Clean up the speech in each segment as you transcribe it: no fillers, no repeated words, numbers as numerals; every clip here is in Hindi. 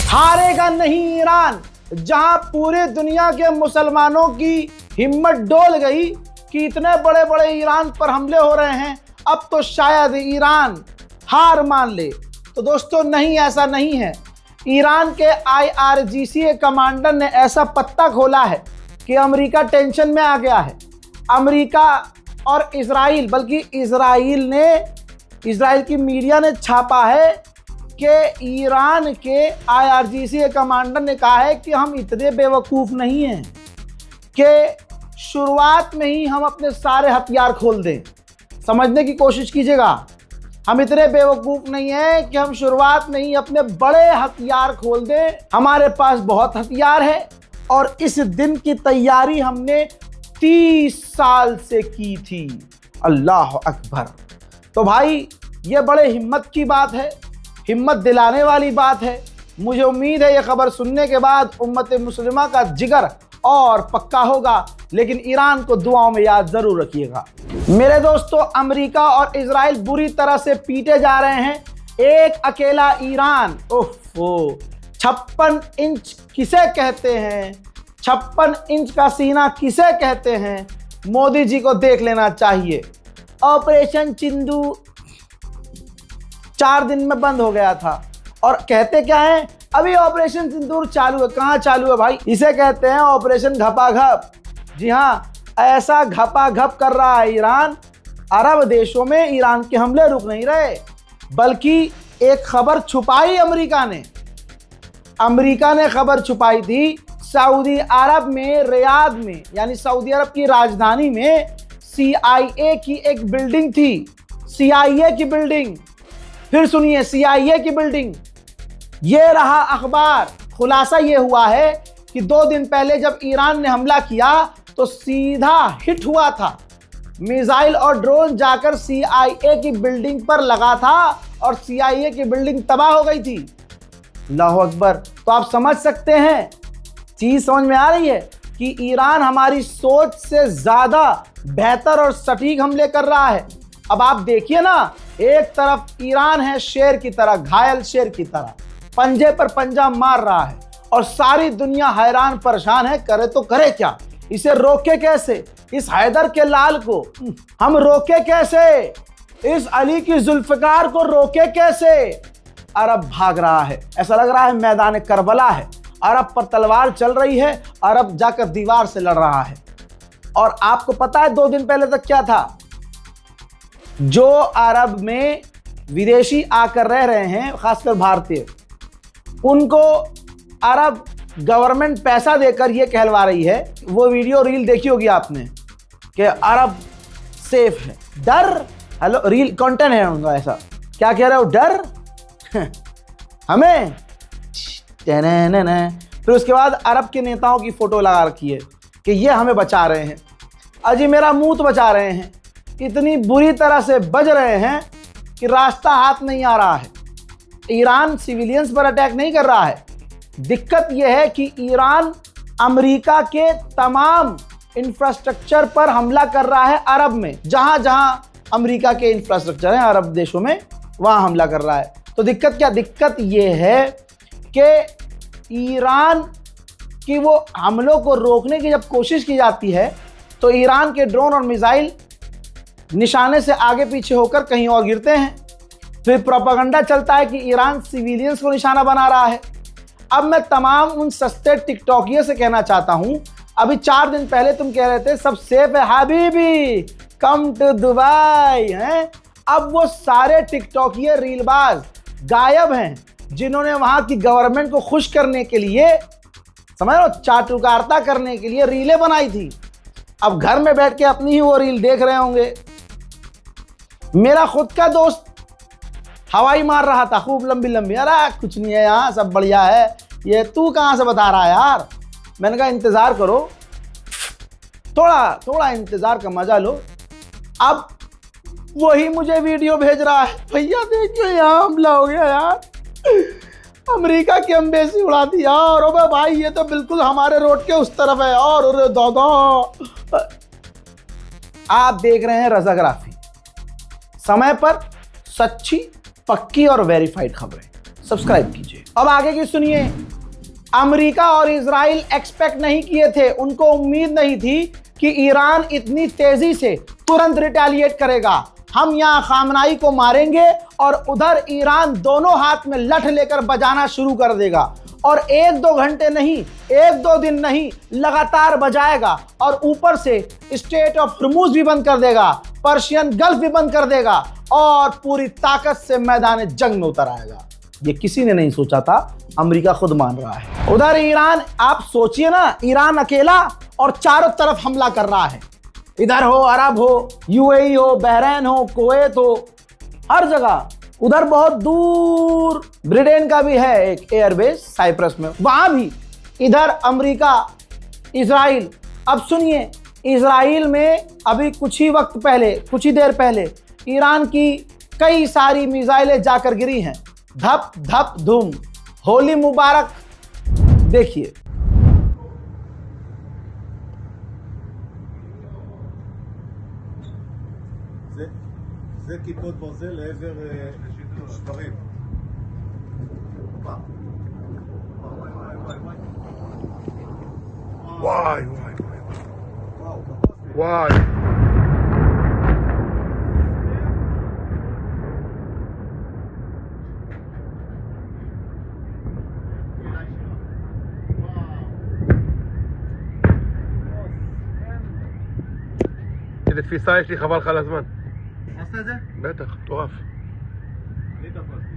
हारेगा नहीं ईरान। जहां पूरी दुनिया के मुसलमानों की हिम्मत डोल गई कि इतने बड़े बड़े ईरान पर हमले हो रहे हैं, अब तो शायद ईरान हार मान ले। तो दोस्तों नहीं, ऐसा नहीं है। ईरान के IRGC कमांडर ने ऐसा पत्ता खोला है कि अमेरिका टेंशन में आ गया है। अमेरिका और इजराइल, बल्कि इजराइल की मीडिया ने छापा है कि ईरान के IRGC कमांडर ने कहा है कि हम इतने बेवकूफ़ नहीं हैं कि शुरुआत में ही हम अपने सारे हथियार खोल दें। समझने की कोशिश कीजिएगा, हम इतने बेवकूफ़ नहीं हैं कि हम शुरुआत में ही अपने बड़े हथियार खोल दें। हमारे पास बहुत हथियार है और इस दिन की तैयारी हमने 30 साल से की थी। अल्लाह अकबर। तो भाई ये बड़े हिम्मत की बात है, हिम्मत दिलाने वाली बात है। मुझे उम्मीद है ये खबर सुनने के बाद उम्मत मुस्लिमा का जिगर और पक्का होगा, लेकिन ईरान को दुआओं में याद जरूर रखिएगा। मेरे दोस्तों, अमेरिका और इजराइल बुरी तरह से पीटे जा रहे हैं। एक अकेला ईरान, ओहो, 56 इंच किसे कहते हैं, 56 इंच का सीना किसे कहते हैं, मोदी जी को देख लेना चाहिए। ऑपरेशन सिंदूर 4 दिन में बंद हो गया था और कहते क्या है, अभी ऑपरेशन सिंदूर चालू है। कहाँ चालू है भाई? इसे कहते हैं ऑपरेशन घपाघप। जी हाँ, ऐसा घपाघप कर रहा है ईरान। अरब देशों में ईरान के हमले रुक नहीं रहे, बल्कि एक खबर छुपाई अमेरिका ने खबर छुपाई थी। सऊदी अरब में रियाद में, यानी सऊदी अरब की राजधानी में CIA की एक बिल्डिंग थी। CIA की बिल्डिंग, फिर सुनिए, CIA की बिल्डिंग। ये रहा अखबार। खुलासा ये हुआ है कि 2 दिन पहले जब ईरान ने हमला किया तो सीधा हिट हुआ था। मिसाइल और ड्रोन जाकर CIA की बिल्डिंग पर लगा था और CIA की बिल्डिंग तबाह हो गई थी। अल्लाहु अकबर। तो आप समझ सकते हैं, चीज समझ में आ रही है कि ईरान हमारी सोच से ज्यादा बेहतर और सटीक हमले कर रहा है। अब आप देखिए ना, एक तरफ ईरान है शेर की तरह, घायल शेर की तरह, पंजे पर पंजा मार रहा है और सारी दुनिया हैरान परेशान है, करे तो करे क्या, इसे रोके कैसे, इस हैदर के लाल को हम रोके कैसे, इस अली की जुल्फकार को रोके कैसे। अरब भाग रहा है, ऐसा लग रहा है मैदान करबला है, अरब पर तलवार चल रही है, अरब जाकर दीवार से लड़ रहा है। और आपको पता है 2 दिन पहले तक क्या था? जो अरब में विदेशी आकर रह रहे हैं, खासकर भारतीय, उनको अरब गवर्नमेंट पैसा देकर ये कहलवा रही है, वो वीडियो रील देखी होगी आपने कि अरब सेफ है। डर, हेलो, रील कंटेंट है उनका ऐसा। क्या कह रहे हो? डर हमें। फिर उसके बाद अरब के नेताओं की फोटो लगा रखी है कि ये हमें बचा रहे हैं। अजी मेरा मुंह तो बचा रहे हैं, इतनी बुरी तरह से बज रहे हैं कि रास्ता हाथ नहीं आ रहा है। ईरान सिविलियंस पर अटैक नहीं कर रहा है। दिक्कत यह है कि ईरान अमेरिका के तमाम इंफ्रास्ट्रक्चर पर हमला कर रहा है। अरब में जहां जहां अमेरिका के इंफ्रास्ट्रक्चर हैं अरब देशों में, वहां हमला कर रहा है। तो दिक्कत क्या? दिक्कत यह है कि ईरान की वो हमलों को रोकने की जब कोशिश की जाती है तो ईरान के ड्रोन और मिसाइल निशाने से आगे पीछे होकर कहीं और गिरते हैं। फिर प्रोपेगेंडा चलता है कि ईरान सिविलियंस को निशाना बना रहा है। अब मैं तमाम उन सस्ते टिकटॉकियों से कहना चाहता हूं, अभी 4 दिन पहले तुम कह रहे थे सब सेफ है हबीबी, कम टू दुबई हैं। अब वो सारे टिकटॉकिये रीलबाज गायब हैं जिन्होंने वहां की गवर्नमेंट को खुश करने के लिए, समझ लो, चाटुकारिता करने के लिए रीलें बनाई थी। अब घर में बैठ के अपनी ही वो रील देख रहे होंगे। मेरा खुद का दोस्त हवाई मार रहा था खूब लंबी लंबी, अरे कुछ नहीं है यहाँ, सब बढ़िया है। ये तू कहाँ से बता रहा है यार? मैंने कहा इंतज़ार करो, थोड़ा इंतज़ार का मजा लो। अब वही मुझे वीडियो भेज रहा है, भैया देखिए यहाँ हमला हो गया यार, अमेरिका की एम्बेसी उड़ा दी यार। ओ भाई ये तो बिल्कुल हमारे रोड के उस तरफ है। और दादा, आप देख रहे हैं रज़ाग्राफी, समय पर सच्ची, पक्की और वेरीफाइड खबरें। सब्सक्राइब कीजिए। अब आगे की सुनिए। अमेरिका और इजराइल एक्सपेक्ट नहीं किए थे, उनको उम्मीद नहीं थी कि ईरान इतनी तेजी से तुरंत रिटेलिएट करेगा। हम यहां खामनाई को मारेंगे और उधर ईरान दोनों हाथ में लठ लेकर बजाना शुरू कर देगा और 1-2 घंटे नहीं, 1-2 दिन नहीं, लगातार बजाएगा और ऊपर से स्ट्रेट ऑफ हॉर्मुज भी बंद कर देगा, पर्शियन गल्फ भी बंद कर देगा और पूरी ताकत से मैदान जंग में उतर आएगा। ये किसी ने नहीं सोचा था, अमेरिका खुद मान रहा है। उधर ईरान, आप सोचिए ना, ईरान अकेला और चारों तरफ हमला कर रहा है। इधर हो अरब हो, यूएई हो, बहरीन हो, कुवैत हो, हर जगह। उधर बहुत दूर ब्रिटेन का भी है एक एयरबेस साइप्रस में, वहां भी। इधर अमेरिका, इजराइल। अब सुनिए, इजराइल में अभी कुछ ही देर पहले ईरान की कई सारी मिसाइलें जाकर गिरी हैं। धप धप धूम। होली मुबारक। देखिए, זה כיפות ברזל לעבר שברים. וואי וואי וואי וואי. איזה תפיסה יש לי, חבל לך על הזמן. עשת את זה? בטח, מטורף. אני תפסתי.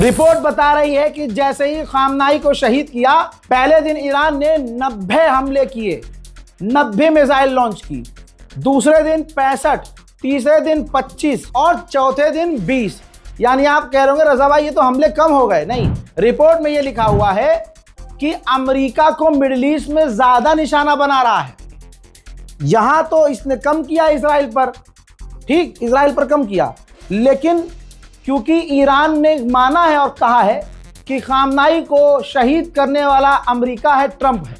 रिपोर्ट बता रही है कि जैसे ही खामनाई को शहीद किया, पहले दिन ईरान ने 90 हमले किए, 90 मिसाइल लॉन्च की, दूसरे दिन 65, तीसरे दिन 25 और चौथे दिन 20। यानी आप कह रहे होंगे रजा भाई ये तो हमले कम हो गए। नहीं, रिपोर्ट में ये लिखा हुआ है कि अमेरिका को मिडिल ईस्ट में ज्यादा निशाना बना रहा है। यहां तो इसने कम किया इजराइल पर, ठीक, इजराइल पर कम किया, लेकिन क्योंकि ईरान ने माना है और कहा है कि खामनाई को शहीद करने वाला अमेरिका है, ट्रंप है,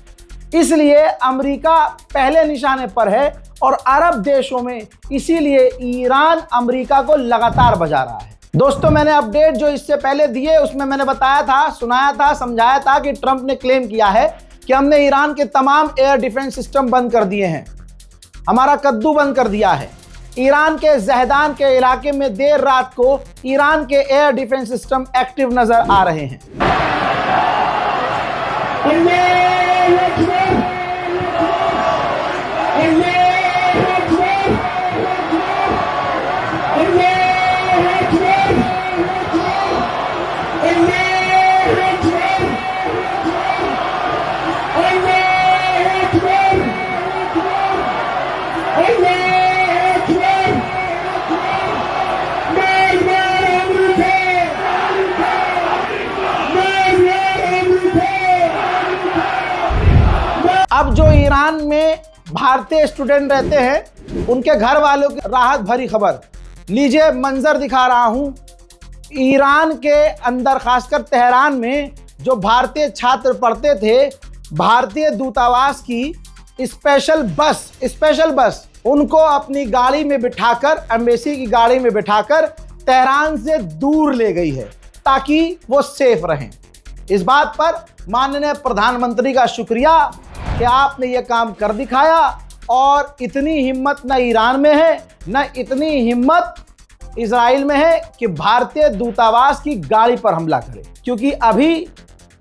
इसलिए अमेरिका पहले निशाने पर है और अरब देशों में इसीलिए ईरान अमेरिका को लगातार बजा रहा है। दोस्तों, मैंने अपडेट जो इससे पहले दिए उसमें मैंने बताया था, सुनाया था, समझाया था कि ट्रंप ने क्लेम किया है कि हमने ईरान के तमाम एयर डिफेंस सिस्टम बंद कर दिए हैं, हमारा कद्दू बंद कर दिया है। ईरान के जहदान के इलाके में देर रात को ईरान के एयर डिफेंस सिस्टम एक्टिव नजर आ रहे हैं। जो ईरान में भारतीय स्टूडेंट रहते हैं उनके घर वालों की राहत भरी खबर। लीजिए मंजर दिखा रहा हूं। ईरान के अंदर खासकर तेहरान में जो भारतीय छात्र पढ़ते थे, भारतीय दूतावास की स्पेशल बस उनको अपनी गाड़ी में बिठाकर, एम्बेसी की गाड़ी में बिठाकर तेहरान से दूर ले गई है ताकि वो सेफ रहें। इस बात पर माननीय प्रधानमंत्री का शुक्रिया कि आपने ये काम कर दिखाया। और इतनी हिम्मत न ईरान में है, न इतनी हिम्मत इजराइल में है कि भारतीय दूतावास की गाड़ी पर हमला करे, क्योंकि अभी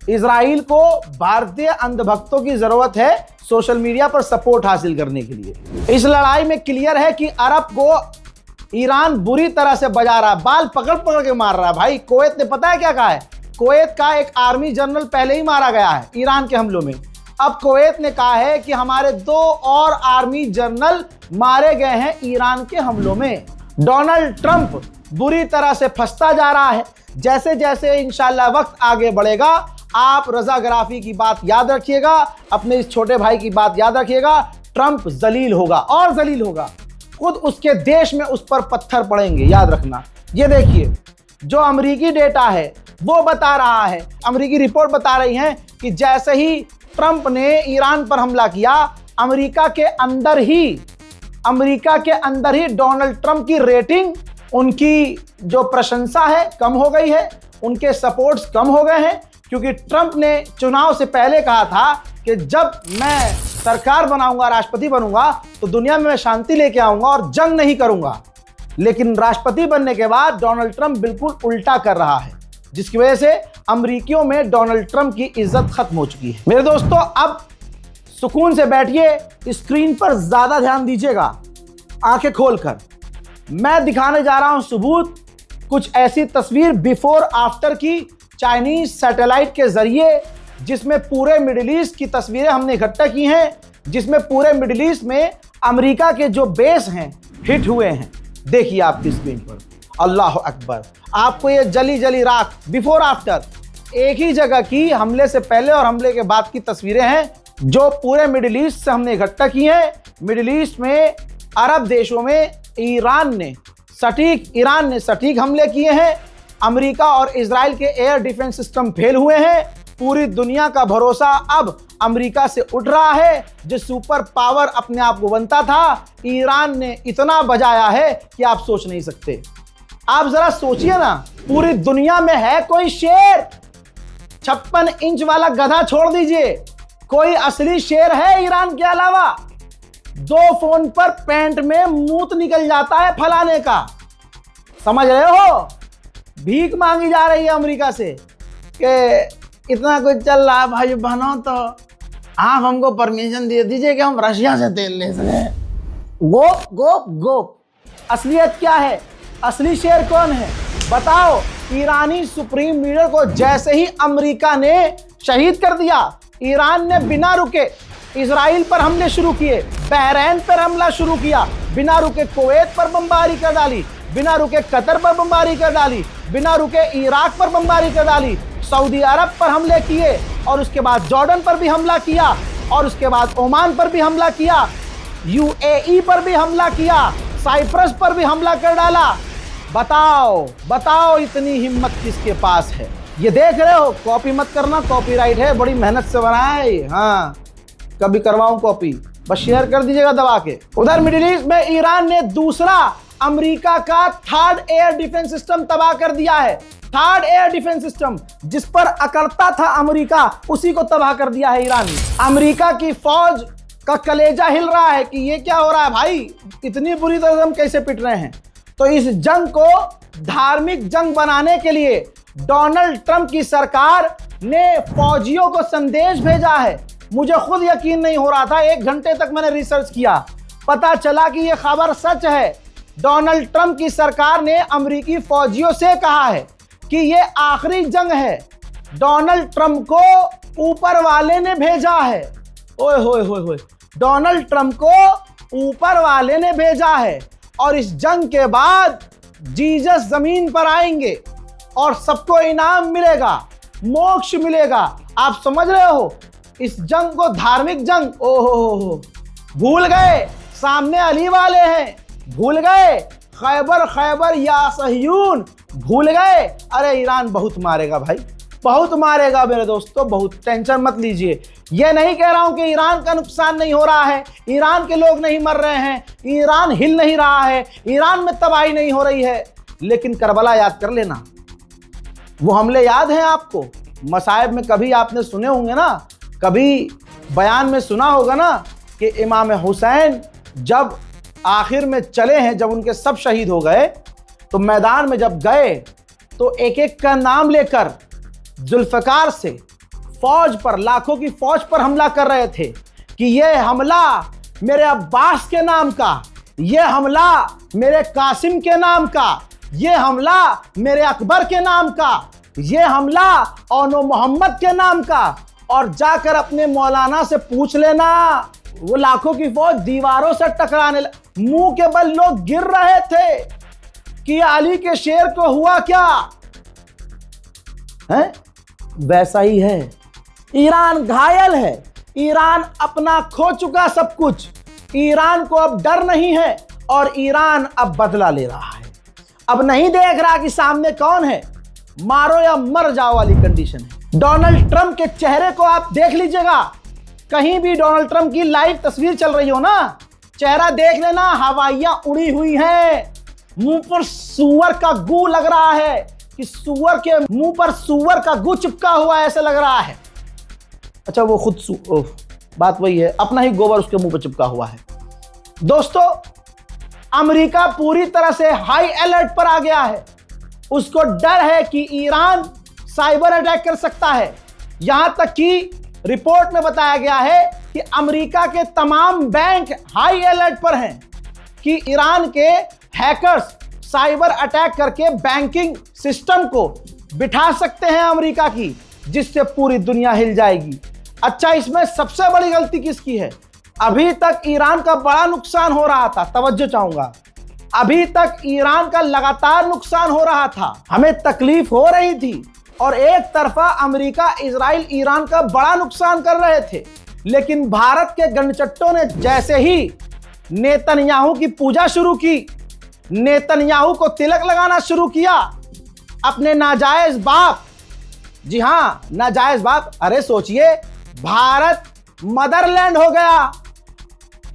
इजराइल को भारतीय अंधभक्तों की जरूरत है सोशल मीडिया पर सपोर्ट हासिल करने के लिए। इस लड़ाई में क्लियर है कि अरब को ईरान बुरी तरह से बजा रहा है, बाल पकड़ पकड़ के मार रहा है। भाई कुवैत ने पता है क्या कहा है? कुवैत का एक आर्मी जनरल पहले ही मारा गया है ईरान के हमलों में। अब कुवैत ने कहा है कि हमारे 2 और आर्मी जनरल मारे गए हैं ईरान के हमलों में। डोनाल्ड ट्रंप बुरी तरह से फंसता जा रहा है। जैसे जैसे इंशाल्लाह वक्त आगे बढ़ेगा, आप रजा गराफी की बात याद रखिएगा, अपने इस छोटे भाई की बात याद रखिएगा। ट्रंप जलील होगा और जलील होगा, खुद उसके देश में उस पर पत्थर पड़ेंगे, याद रखना। ये देखिए जो अमेरिकी डेटा है वो बता रहा है, अमेरिकी रिपोर्ट बता रही है कि जैसे ही ट्रंप ने ईरान पर हमला किया, अमेरिका के अंदर ही डोनाल्ड ट्रंप की रेटिंग, उनकी जो प्रशंसा है कम हो गई है, उनके सपोर्ट्स कम हो गए हैं। क्योंकि ट्रंप ने चुनाव से पहले कहा था कि जब मैं सरकार बनाऊंगा, राष्ट्रपति बनूंगा, तो दुनिया में मैं शांति लेके आऊंगा और जंग नहीं करूंगा। लेकिन राष्ट्रपति बनने के बाद डोनाल्ड ट्रंप बिल्कुल उल्टा कर रहा है, जिसकी वजह से अमेरिकियों में डोनाल्ड ट्रंप की इज्जत खत्म हो चुकी है। मेरे दोस्तों, अब सुकून से बैठिए, स्क्रीन पर ज्यादा ध्यान दीजिएगा, आंखें खोलकर। मैं दिखाने जा रहा हूं सबूत, कुछ ऐसी तस्वीर बिफोर आफ्टर की चाइनीज सैटेलाइट के जरिए, जिसमें पूरे मिडिल ईस्ट की तस्वीरें हमने इकट्ठा की हैं, जिसमें पूरे मिडिल ईस्ट में अमेरिका के जो बेस हैं हिट हुए हैं। देखिए आपकी स्क्रीन पर, अल्लाह अकबर। आपको ये जली जली राख बिफोर आफ्टर एक ही जगह की हमले से पहले और हमले के बाद की तस्वीरें हैं, जो पूरे मिडिल ईस्ट से हमने इकट्ठा की हैं। मिडिल ईस्ट में, अरब देशों में ईरान ने सटीक हमले किए हैं। अमेरिका और इजराइल के एयर डिफेंस सिस्टम फेल हुए हैं। पूरी दुनिया का भरोसा अब अमेरिका से उठ रहा है, जो सुपर पावर अपने आप को बनता था। ईरान ने इतना बजाया है कि आप सोच नहीं सकते। आप जरा सोचिए ना, पूरी दुनिया में है कोई शेर? 56 इंच वाला गधा छोड़ दीजिए, कोई असली शेर है ईरान के अलावा? 2 फोन पर पैंट में मूत निकल जाता है फलाने का, समझ रहे हो? भीख मांगी जा रही है अमेरिका से कि इतना कुछ चल रहा है भाई बहनों, तो आप हमको परमिशन दे दीजिए कि हम रशिया से तेल ले सकें। गोप। असलियत क्या है? असली शेर कौन है बताओ? ईरानी सुप्रीम लीडर को जैसे ही अमेरिका ने शहीद कर दिया, ईरान ने बिना रुके इजराइल पर हमले शुरू किए, बहरीन पर हमला शुरू किया, बिना रुके कुवैत पर बमबारी कर डाली, बिना रुके कतर पर बमबारी कर डाली, बिना रुके इराक पर बमबारी कर डाली, सऊदी अरब पर हमले किए, और उसके बाद जॉर्डन पर भी हमला किया, और उसके बाद ओमान पर भी हमला किया, यूएई पर भी हमला किया, साइप्रस पर भी हमला कर डाला। बताओ इतनी हिम्मत किसके पास है? ये देख रहे हो, कॉपी मत करना, कॉपीराइट है, बड़ी मेहनत से बनाया है। हाँ, कभी करवाऊं कॉपी, बस शेयर कर दीजिएगा दबा के। उधर मिडिल ईस्ट में ईरान ने दूसरा अमेरिका का 3rd एयर डिफेंस सिस्टम तबाह कर दिया है। 3rd एयर डिफेंस सिस्टम, जिस पर अकड़ता था अमेरिका, उसी को तबाह कर दिया है ईरान ने। अमेरिका की फौज का कलेजा हिल रहा है कि ये क्या हो रहा है भाई, इतनी बुरी तरह हम कैसे पिट रहे हैं। तो इस जंग को धार्मिक जंग बनाने के लिए डोनाल्ड ट्रंप की सरकार ने फौजियों को संदेश भेजा है। मुझे खुद यकीन नहीं हो रहा था, 1 घंटे तक मैंने रिसर्च किया, पता चला कि यह खबर सच है। डोनाल्ड ट्रंप की सरकार ने अमेरिकी फौजियों से कहा है कि यह आखिरी जंग है। डोनाल्ड ट्रंप को ऊपर वाले ने भेजा है। ओए होए होए होए, डोनाल्ड ट्रंप को ऊपर वाले ने भेजा है। और इस जंग के बाद जीसस जमीन पर आएंगे और सबको इनाम मिलेगा, मोक्ष मिलेगा। आप समझ रहे हो, इस जंग को धार्मिक जंग, ओहो भूल गए, सामने अली वाले हैं, भूल गए खैबर खैबर या सहयून, भूल गए। अरे ईरान बहुत मारेगा भाई, बहुत मारेगा मेरे दोस्तों, बहुत टेंशन मत लीजिए। ये नहीं कह रहा हूं कि ईरान का नुकसान नहीं हो रहा है, ईरान के लोग नहीं मर रहे हैं, ईरान हिल नहीं रहा है, ईरान में तबाही नहीं हो रही है, लेकिन करबला याद कर लेना। वो हमले याद हैं आपको? मसाइब में कभी आपने सुने होंगे ना, कभी बयान में सुना होगा ना कि इमाम हुसैन जब आखिर में चले हैं, जब उनके सब शहीद हो गए, तो मैदान में जब गए तो एक एक का नाम लेकर जुल्फकार से फौज पर, लाखों की फौज पर हमला कर रहे थे कि ये हमला मेरे अब्बास के नाम का, ये हमला मेरे कासिम के नाम का, ये हमला मेरे अकबर के नाम का, ये हमला औनो मोहम्मद के नाम का। और जाकर अपने मौलाना से पूछ लेना, वो लाखों की फौज दीवारों से टकराने मुंह के बल लोग गिर रहे थे कि अली के शेर को हुआ क्या है। वैसा ही है, ईरान घायल है, ईरान अपना खो चुका सब कुछ, ईरान को अब डर नहीं है और ईरान अब बदला ले रहा है। अब नहीं देख रहा कि सामने कौन है, मारो या मर जाओ वाली कंडीशन है। डोनाल्ड ट्रंप के चेहरे को आप देख लीजिएगा, कहीं भी डोनाल्ड ट्रंप की लाइव तस्वीर चल रही हो ना, चेहरा देख लेना, हवाइयां उड़ी हुई हैं, मुंह पर सूअर का गू लग रहा है कि सूअर के मुंह पर सूअर का गू चिपका हुआ ऐसे लग रहा है। अच्छा वो खुद बात वही है, अपना ही गोबर उसके मुंह पर चिपका हुआ है। दोस्तों अमेरिका पूरी तरह से हाई अलर्ट पर आ गया है, उसको डर है कि ईरान साइबर अटैक कर सकता है। यहां तक कि रिपोर्ट में बताया गया है कि अमेरिका के तमाम बैंक हाई अलर्ट पर हैं कि ईरान के हैकर्स साइबर अटैक करके बैंकिंग सिस्टम को बिठा सकते हैं अमेरिका की, जिससे पूरी दुनिया हिल जाएगी। अच्छा इसमें सबसे बड़ी गलती किसकी है? अभी तक ईरान का बड़ा नुकसान हो रहा था, तवज्जो चाहूंगा, अभी तक ईरान का लगातार नुकसान हो रहा था, हमें तकलीफ हो रही थी और एक तरफा अमेरिका, इजराइल, ईरान का बड़ा नुकसान कर रहे थे। लेकिन भारत के गंडचट्टों ने जैसे ही नेतन्याहू की पूजा शुरू की, नेतन्याहू को तिलक लगाना शुरू किया, अपने नाजायज बाप, जी हां नाजायज बाप, अरे सोचिए भारत मदरलैंड हो गया,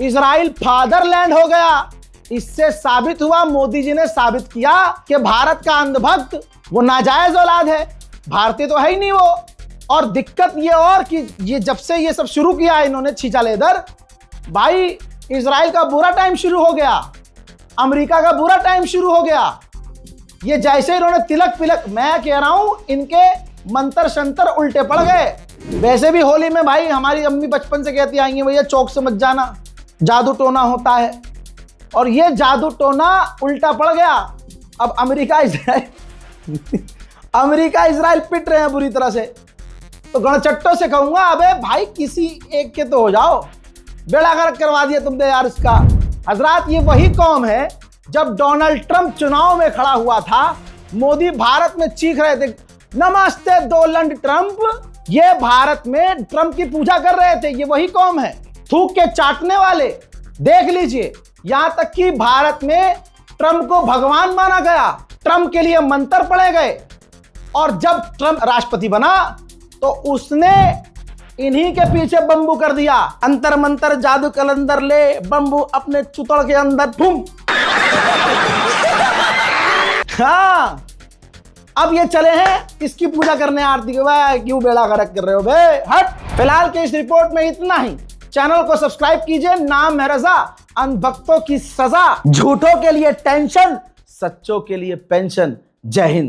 इजराइल फादरलैंड हो गया। इससे साबित हुआ, मोदी जी ने साबित किया कि भारत का अंधभक्त वो नाजायज औलाद है, भारतीय तो है ही नहीं वो। और दिक्कत ये और कि ये जब से ये सब शुरू किया इन्होंने छींचा लेदर, भाई इजराइल का बुरा टाइम शुरू हो गया, अमेरिका का बुरा टाइम शुरू हो गया। ये जैसे इन्होंने तिलक पिलक, मैं कह रहा हूं इनके मंत्र शंतर उल्टे पड़ गए। वैसे भी होली में भाई हमारी अम्मी बचपन से कहती आई हैं, भैया चौक से मत जाना, जादू टोना होता है, और ये जादू टोना उल्टा पड़ गया। अब अमेरिका इजराइल पिट रहे हैं बुरी तरह से। तो गणचट्टों से कहूंगा, अबे भाई किसी एक के तो हो जाओ, बेड़ा गर्क करवा दिया तुमने यार इसका। हजरात ये वही कौम है, जब डोनाल्ड ट्रंप चुनाव में खड़ा हुआ था, मोदी भारत में चीख रहे थे नमस्ते डोनाल्ड ट्रंप, ये भारत में ट्रंप की पूजा कर रहे थे। ये वही कौम है, थूक के चाटने वाले। देख लीजिए, यहां तक कि भारत में ट्रंप को भगवान माना गया, ट्रंप के लिए मंत्र पढ़े गए, और जब ट्रंप राष्ट्रपति बना तो उसने इन्हीं के पीछे बंबू कर दिया, अंतर मंतर जादू कलंदर ले बंबू अपने चुतड़ के अंदर ठुम। हाँ अब ये चले हैं इसकी पूजा करने, आरती के भाई क्यों बेड़ा गर्क कर रहे हो बे, हट। फिलहाल के इस रिपोर्ट में इतना ही। चैनल को सब्सक्राइब कीजिए, नाम है रजा, अंधभक्तों की सजा, झूठों के लिए टेंशन, सच्चों के लिए पेंशन। जय हिंद।